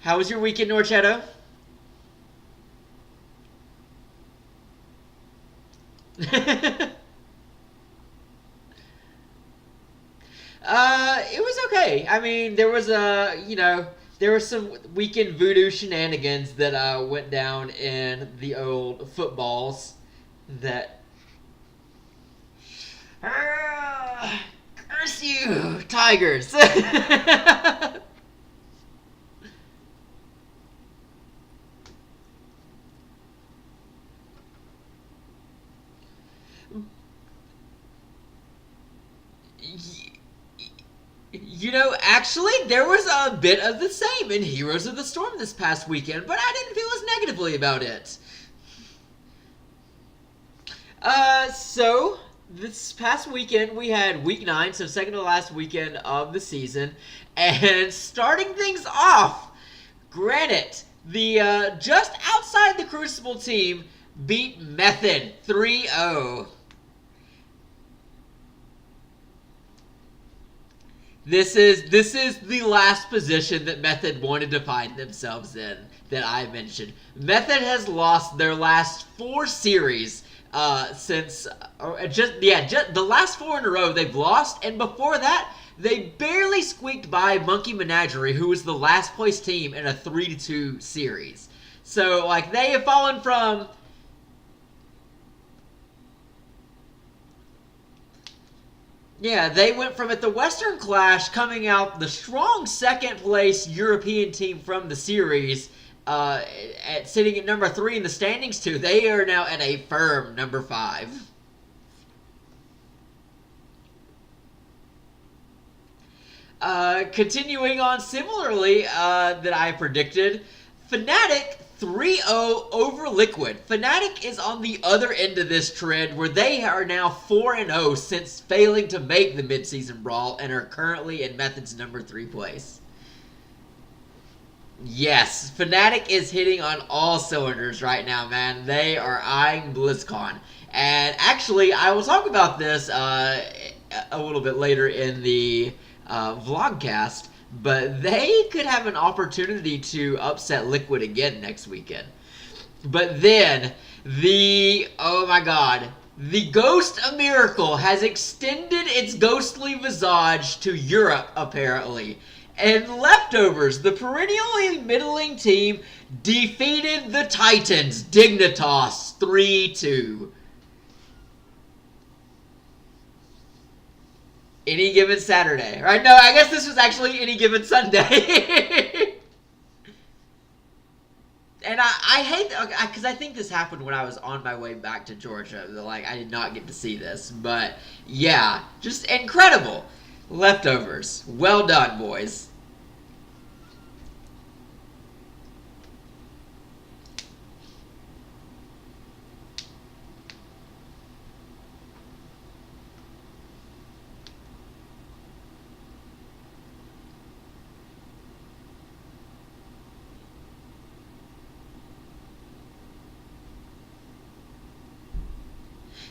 How was your weekend, Norcetto? It was okay. I mean, there was there was some weekend voodoo shenanigans that went down in the old footballs that. Curse you, Tigers! Actually, there was a bit of the same in Heroes of the Storm this past weekend, but I didn't feel as negatively about it. So this past weekend we had week 9, so second to last weekend of the season, and starting things off, Granite, the just outside the Crucible team, beat Method 3-0. This is the last position that Method wanted to find themselves in that I mentioned. Method has lost their last 4 series since just the last 4 in a row they've lost, and before that they barely squeaked by Monkey Menagerie, who was the last place team in a 3-2 series. So like they have fallen from. Yeah, they went from at the Western Clash coming out the strong second place European team from the series, sitting at number 3 in the standings to they are now at a firm number 5. Continuing on similarly, that I predicted, Fnatic 3-0 over Liquid. Fnatic is on the other end of this trend where they are now 4-0 since failing to make the midseason brawl and are currently in Method's number 3 place. Yes, Fnatic is hitting on all cylinders right now, man. They are eyeing BlizzCon. And actually, I will talk about this a little bit later in the vlogcast. But they could have an opportunity to upset Liquid again next weekend. But then, oh my god, the Ghost of Miracle has extended its ghostly visage to Europe, apparently. And Leftovers, the perennially middling team, defeated the Titans, Dignitas, 3-2. Any given Saturday, right? No, I guess this was actually any given Sunday. And I hate because I think this happened when I was on my way back to Georgia. Like I did not get to see this, but yeah, just incredible. Leftovers, well done, boys.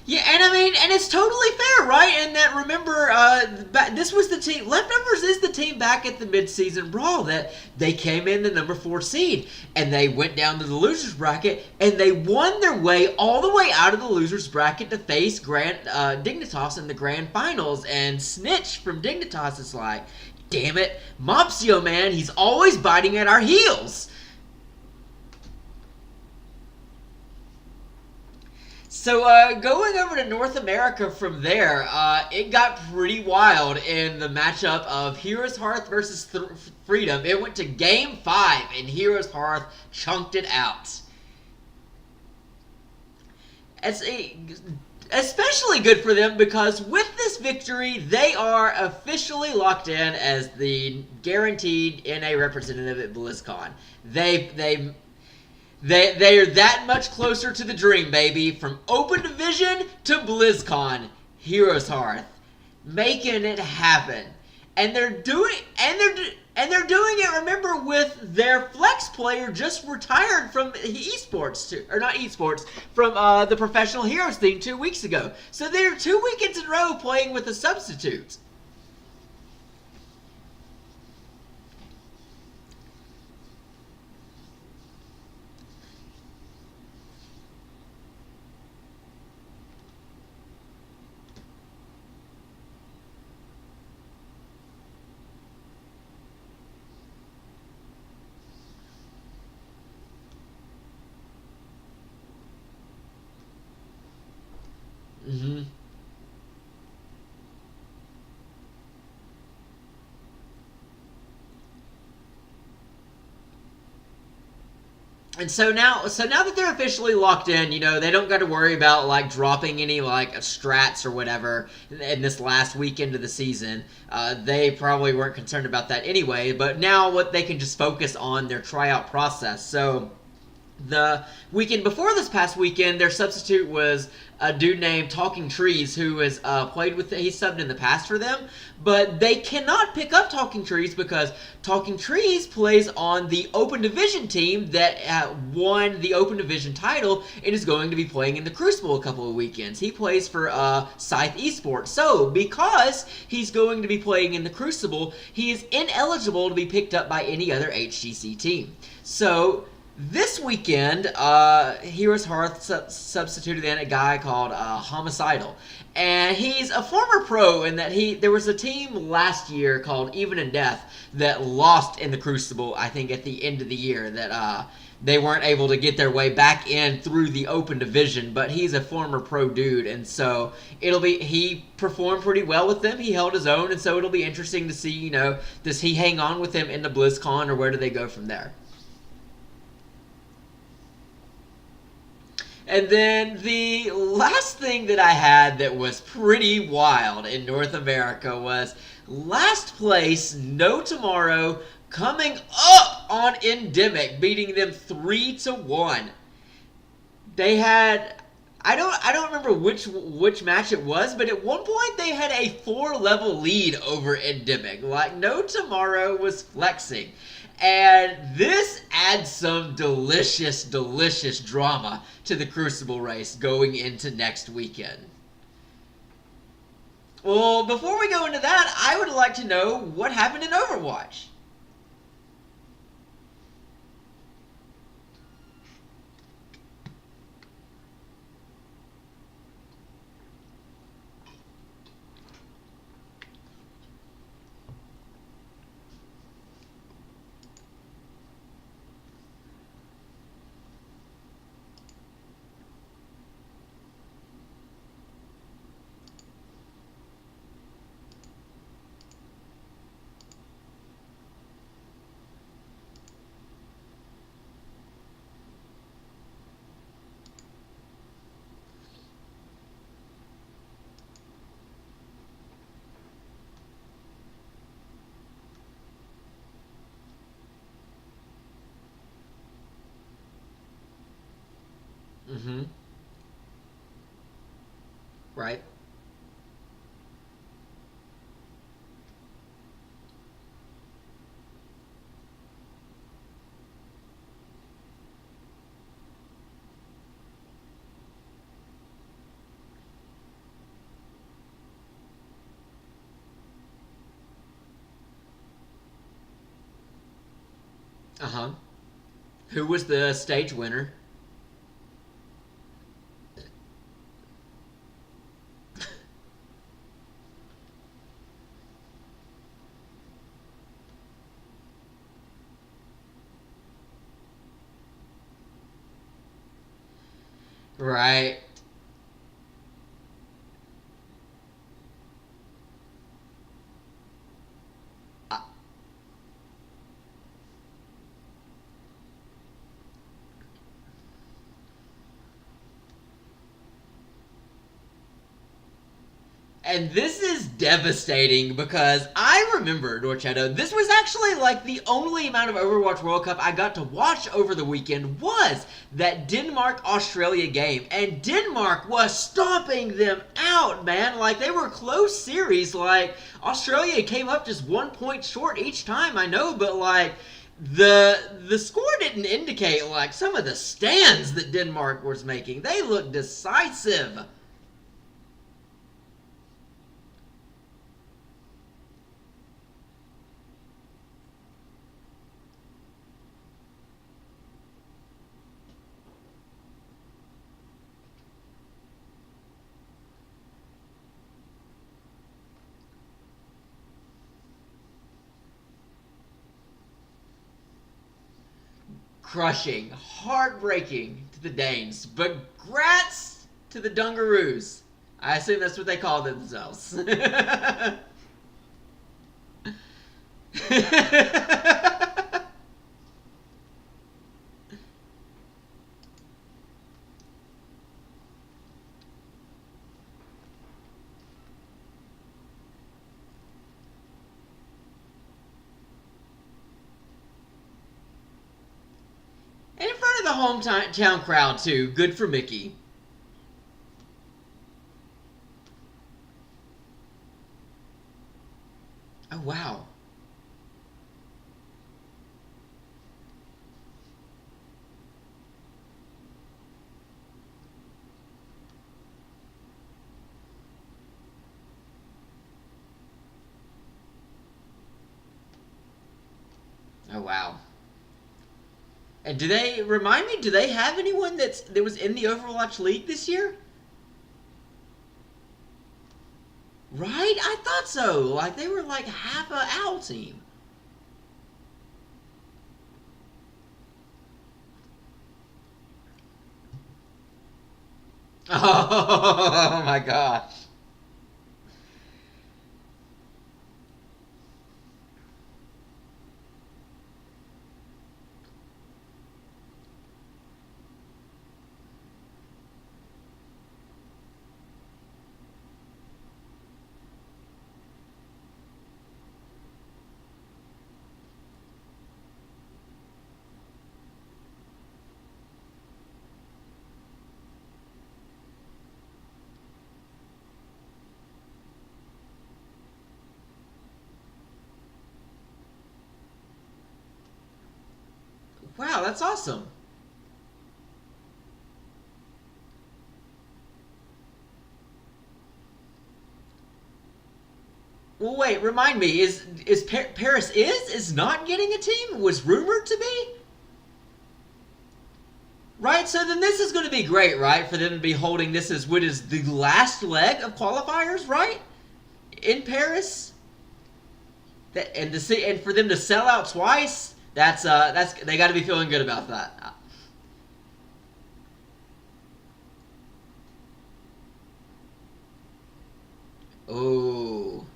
Yeah, and I mean, and it's totally fair, right? And that, remember, this was the team, Leftovers is the team back at the midseason brawl that they came in the number 4 seed, and they went down to the losers bracket, and they won their way all the way out of the losers bracket to face Dignitas in the grand finals, and Snitch from Dignitas is like, damn it, Mopsio, man, he's always biting at our heels. So, going over to North America from there, it got pretty wild in the matchup of Heroes Hearth versus Freedom. It went to Game 5, and Heroes Hearth chunked it out. Especially good for them because with this victory, they are officially locked in as the guaranteed NA representative at BlizzCon. They are that much closer to the dream, baby. From Open Division to BlizzCon, Heroes Hearth, making it happen, and they're doing it. Remember, with their flex player just retired from esports, from the Professional Heroes thing 2 weeks ago. So they're 2 weekends in a row playing with a substitute. And so now that they're officially locked in, they don't got to worry about like dropping any like strats or whatever in this last weekend of the season. They probably weren't concerned about that anyway. But now what they can just focus on their tryout process. So the weekend before this past weekend, their substitute was a dude named Talking Trees, who has played with. He's subbed in the past for them, but they cannot pick up Talking Trees because Talking Trees plays on the Open Division team that won the Open Division title and is going to be playing in the Crucible a couple of weekends. He plays for Scythe Esports, so because he's going to be playing in the Crucible, he is ineligible to be picked up by any other HGC team. So this weekend, Heroes Hearth substituted in a guy called Homicidal. And he's a former pro in that there was a team last year called Even in Death that lost in the Crucible, I think, at the end of the year. That they weren't able to get their way back in through the Open Division, but he's a former pro dude. And so he performed pretty well with them. He held his own, and so it'll be interesting to see, does he hang on with them into BlizzCon, or where do they go from there? And then the last thing that I had that was pretty wild in North America was last place, No Tomorrow, coming up on Endemic, beating them 3-1. They had, I don't remember which match it was, but at one point they had a 4-level lead over Endemic. Like, No Tomorrow was flexing. And this adds some delicious, delicious drama to the Crucible race going into next weekend. Well, before we go into that, I would like to know what happened in Overwatch. Mm-hmm. Right. Uh-huh. Who was the stage winner? Right. And this is devastating because I remember, Norcetto, this was actually like the only amount of Overwatch World Cup I got to watch over the weekend was that Denmark-Australia game. And Denmark was stomping them out, man. Like, they were close series. Like, Australia came up just 1 point short each time, I know, but like, the score didn't indicate like some of the stands that Denmark was making. They looked decisive. Crushing, heartbreaking to the Danes, but grats to the Dungaroos. I assume that's what they call themselves. the hometown crowd too. Good for Mickey. Oh wow. Oh wow. And do they remind me? Do they have anyone that was in the Overwatch League this year? Right? I thought so. Like they were like half a owl team. Oh my gosh. Wow, that's awesome. Well, wait. Remind me. Is Paris is not getting a team? Was rumored to be. Right. So then this is going to be great, right? For them to be holding this as what is the last leg of qualifiers, right? In Paris. That and to see and for them to sell out twice. That's they got to be feeling good about that. Oh.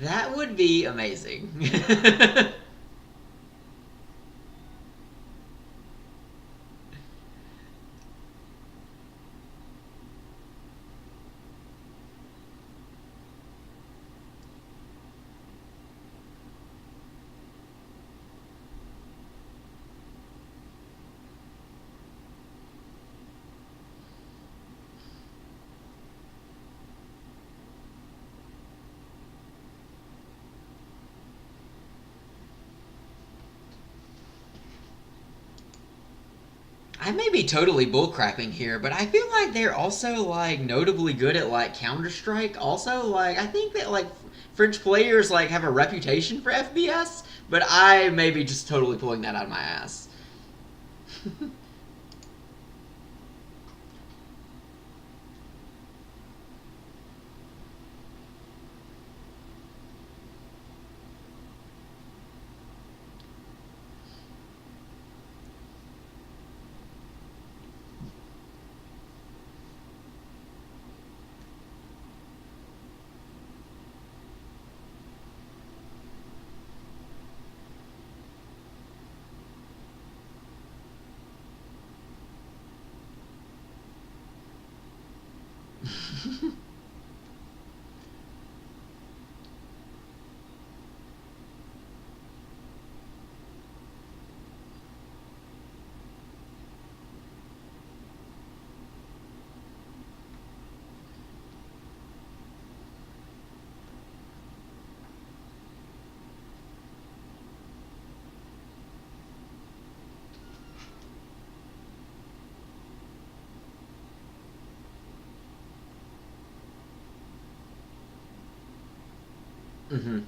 That would be amazing. I may be totally bullcrapping here, but I feel like they're also like notably good at like Counter Strike. Also, like I think that like French players like have a reputation for FPS, but I may be just totally pulling that out of my ass. Hmm.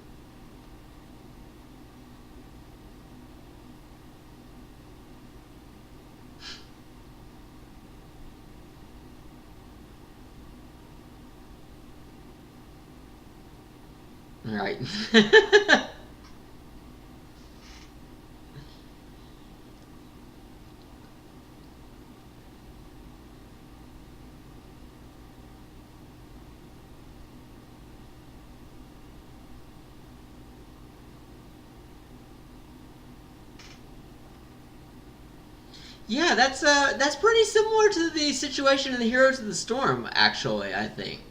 Right. Yeah, that's pretty similar to the situation in the Heroes of the Storm, actually, I think.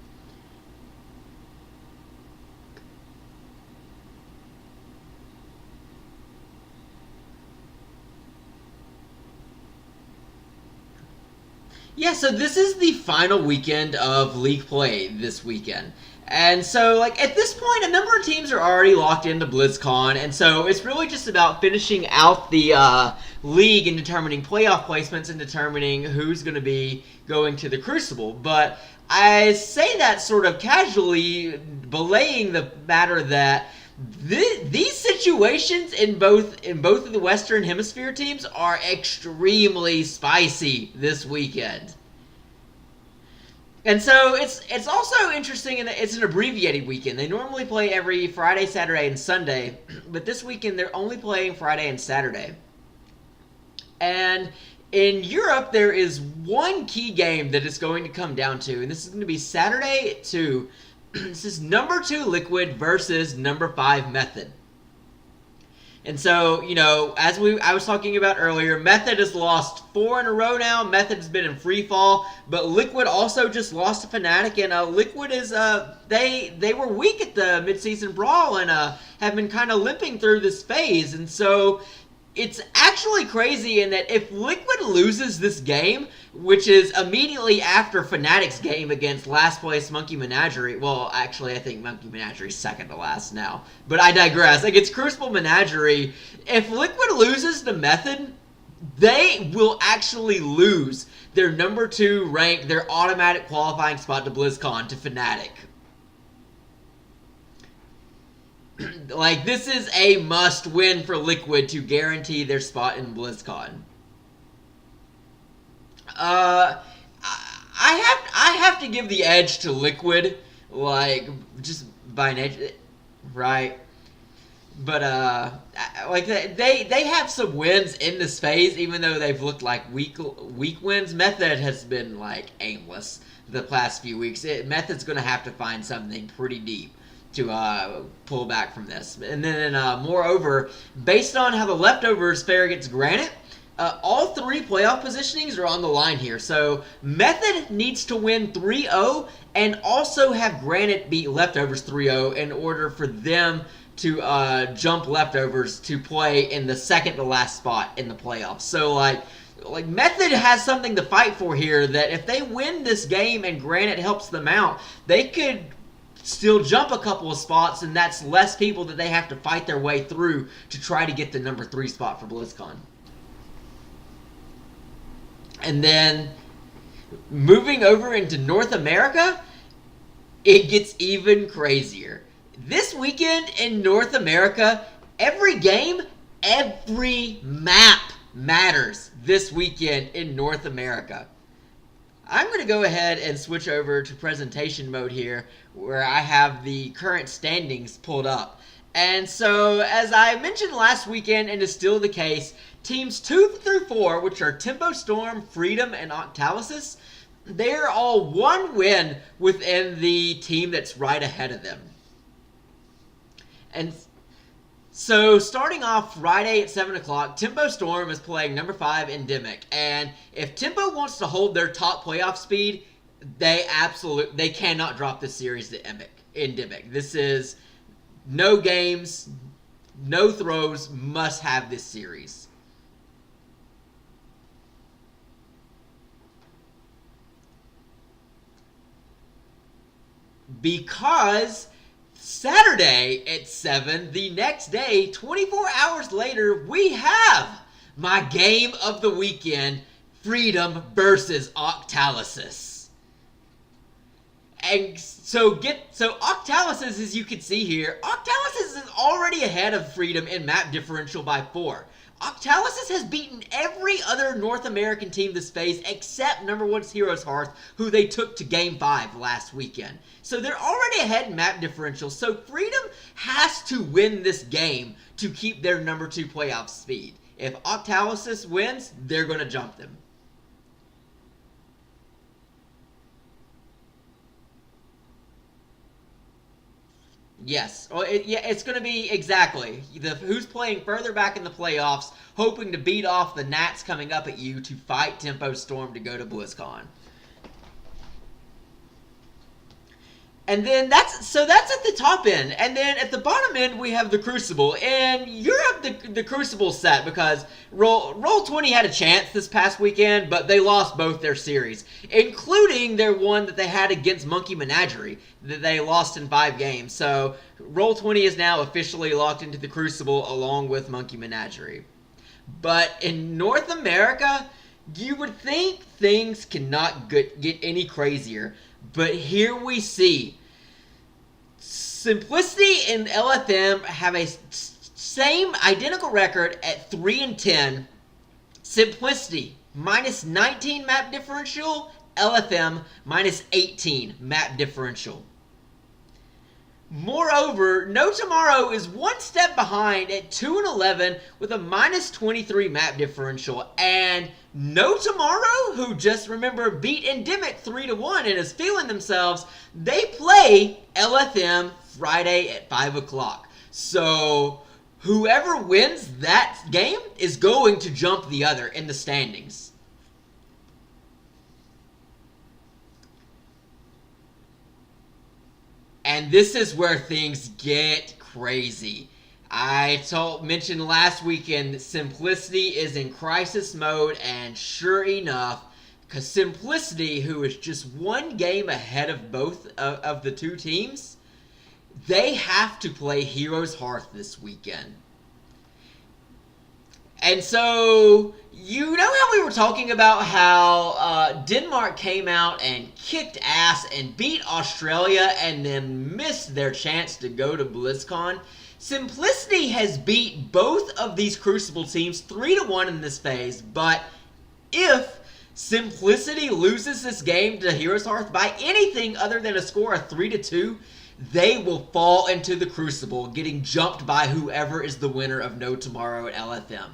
Yeah, so this is the final weekend of league play this weekend. And so, like, at this point, a number of teams are already locked into BlizzCon, and so it's really just about finishing out the league and determining playoff placements and determining who's going to be going to the Crucible. But I say that sort of casually, belaying the matter that these situations in both of the Western Hemisphere teams are extremely spicy this weekend. And so it's also interesting in that it's an abbreviated weekend. They normally play every Friday, Saturday, and Sunday, but this weekend they're only playing Friday and Saturday. And in Europe, there is one key game that it's going to come down to, and this is going to be Saturday at 2. This is number 2 Liquid versus number 5 Method. And so, as I was talking about earlier, Method has lost 4 in a row now. Method has been in free fall, but Liquid also just lost to Fnatic, and Liquid is they were weak at the midseason brawl and have been kind of limping through this phase, and so it's actually crazy in that if Liquid loses this game, which is immediately after Fnatic's game against last place Monkey Menagerie, well, actually, I think Monkey Menagerie is second to last now, but I digress. Against Crucible Menagerie, if Liquid loses to Method, they will actually lose their number 2 rank, their automatic qualifying spot to BlizzCon to Fnatic. Like, this is a must-win for Liquid to guarantee their spot in BlizzCon. I have to give the edge to Liquid, like, just by nature, right? But like they have some wins in this phase, even though they've looked like weak wins. Method has been like aimless the past few weeks. Method's going to have to find something pretty deep to pull back from this. And then, moreover, based on how the leftovers fare against Granite, all 3 playoff positionings are on the line here. So Method needs to win 3-0 and also have Granite beat leftovers 3-0 in order for them to jump leftovers to play in the second to last spot in the playoffs. So like Method has something to fight for here, that if they win this game and Granite helps them out, they could still jump a couple of spots, and that's less people that they have to fight their way through to try to get the number 3 spot for BlizzCon. And then moving over into North America, it gets even crazier. This weekend in North America, every game, every map matters this weekend in North America. I'm going to go ahead and switch over to presentation mode here, where I have the current standings pulled up. And so, as I mentioned last weekend, and is still the case, teams 2 through 4, which are Tempo Storm, Freedom, and Octalysis, they're all 1 win within the team that's right ahead of them. And so, starting off Friday at 7 o'clock, Tempo Storm is playing number 5 Endemic. And if Tempo wants to hold their top playoff speed, they cannot drop this series to Endemic. This is no games, no throws, must have this series. Because Saturday at 7, the next day, 24 hours later, we have my game of the weekend, Freedom versus Octalysis. And so Octalysis, as you can see here, Octalysis is already ahead of Freedom in map differential by 4. Octalysis has beaten every other North American team this phase except number 1's Heroes Hearth, who they took to Game 5 last weekend. So they're already ahead in map differential, so Freedom has to win this game to keep their number 2 playoff speed. If Octalysis wins, they're going to jump them. Yes. Well, it's going to be exactly who's playing further back in the playoffs, hoping to beat off the Nats coming up at you to fight Tempo Storm to go to BlizzCon. And then that's at the top end, and then at the bottom end we have the Crucible. And Europe, the Crucible set because Roll20 had a chance this past weekend, but they lost both their series, including their one that they had against Monkey Menagerie that they lost in 5 games. So Roll20 is now officially locked into the Crucible along with Monkey Menagerie. But in North America, you would think things cannot get any crazier. But here we see Simplicity and LFM have a same identical record at 3-10. Simplicity minus 19 map differential, LFM minus 18 map differential. Moreover, No Tomorrow is one step behind at 2-11 with a minus 23 map differential. And No Tomorrow, who just remember beat Endemic 3-1 and is feeling themselves, they play LFM Friday at 5 o'clock. So whoever wins that game is going to jump the other in the standings. And this is where things get crazy. I mentioned last weekend Simplicity is in crisis mode, and sure enough, because Simplicity, who is just one game ahead of both of the two teams, they have to play Heroes Hearth this weekend. And so, you know how we were talking about how Denmark came out and kicked ass and beat Australia and then missed their chance to go to BlizzCon? Simplicity has beat both of these Crucible teams 3-1 in this phase, but if Simplicity loses this game to Heroes Hearth by anything other than a score of 3-2, they will fall into the Crucible, getting jumped by whoever is the winner of No Tomorrow at LFM.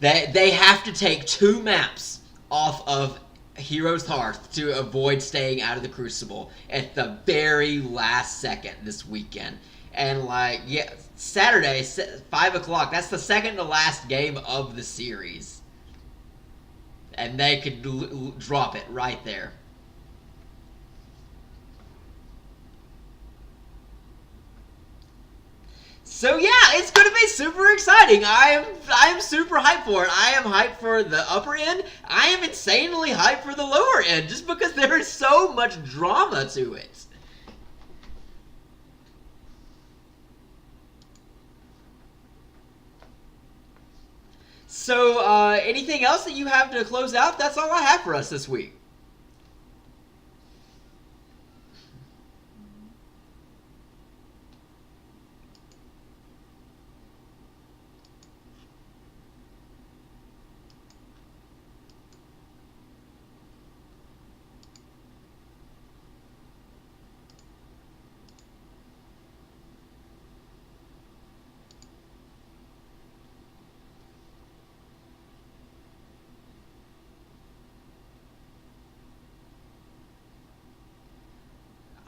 They have to take 2 maps off of Heroes Hearth to avoid staying out of the Crucible at the very last second this weekend. And Saturday, 5 o'clock, that's the second to last game of the series. And they could drop it right there. So yeah, it's going to be super exciting. I am super hyped for it. I am hyped for the upper end. I am insanely hyped for the lower end just because there is so much drama to it. So anything else that you have to close out? That's all I have for us this week.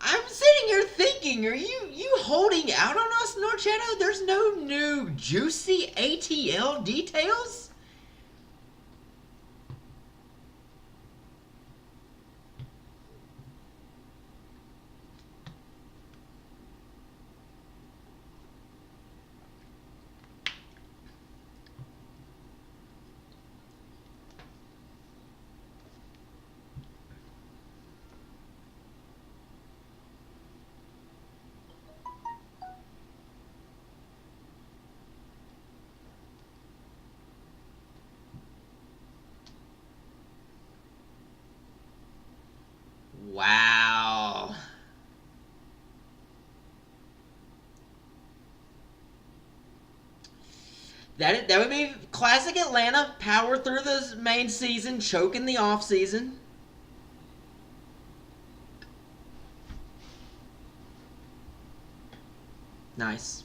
I'm sitting here thinking, are you holding out on us, Norcetto? There's no new juicy ATL details? Wow. That would be classic Atlanta. Power through the main season, choke in the off season. Nice.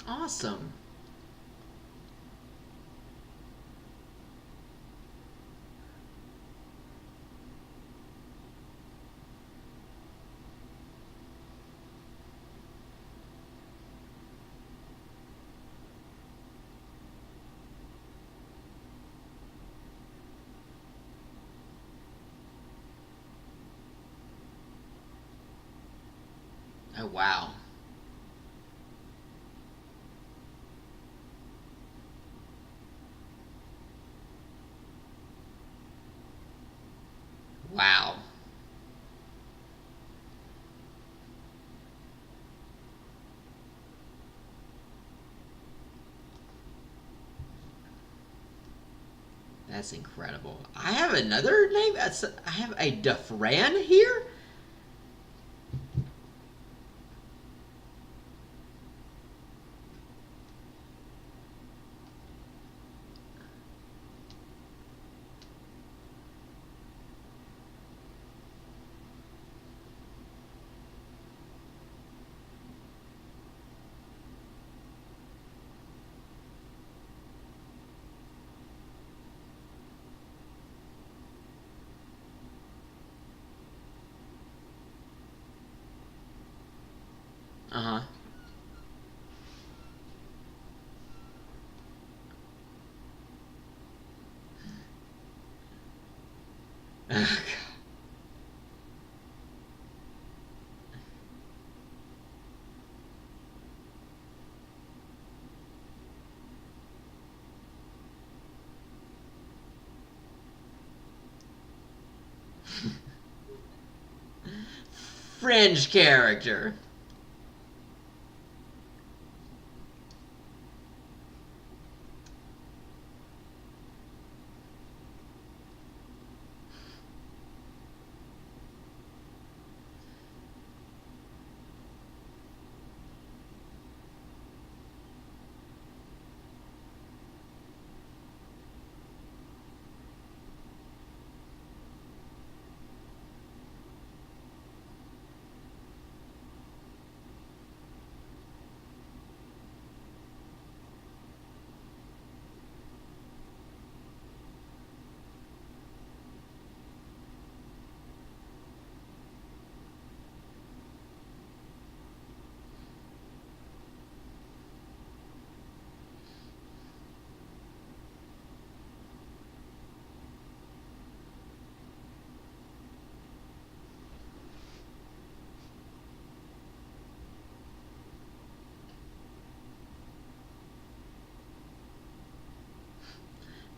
Awesome. Oh, wow. Wow. That's incredible. I have another name. I have a Defran here. Uh huh. Fringe character.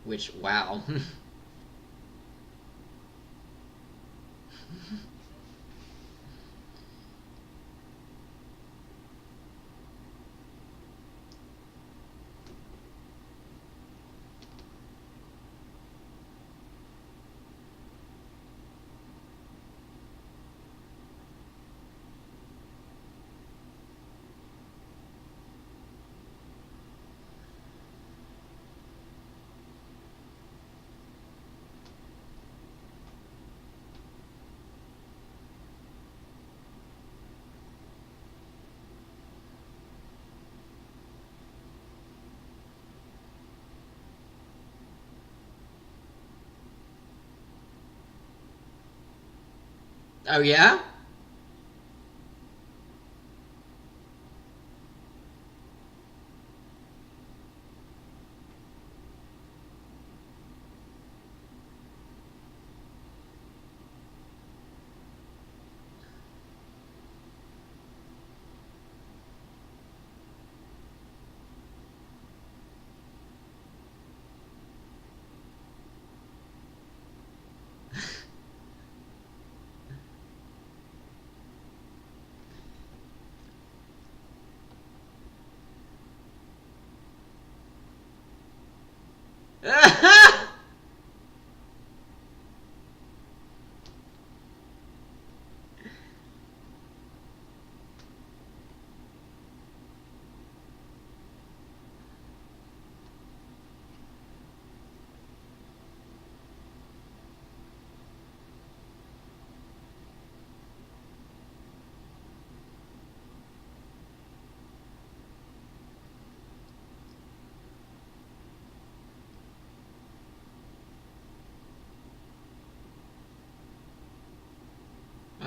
Which, wow. Oh, yeah?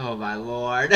Oh my lord.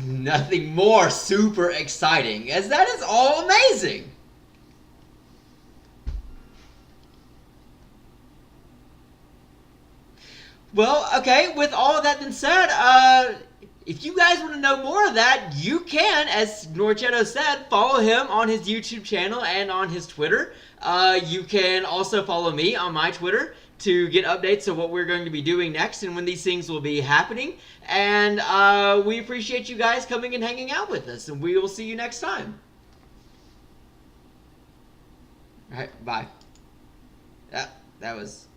Nothing more super exciting, as that is all amazing. Well, okay, with all of that being said, if you guys want to know more of that, you can, as Norcetto said, follow him on his YouTube channel and on his Twitter. You can also follow me on my Twitter to get updates of what we're going to be doing next and when these things will be happening. And we appreciate you guys coming and hanging out with us, and we will see you next time. All right, bye. That was...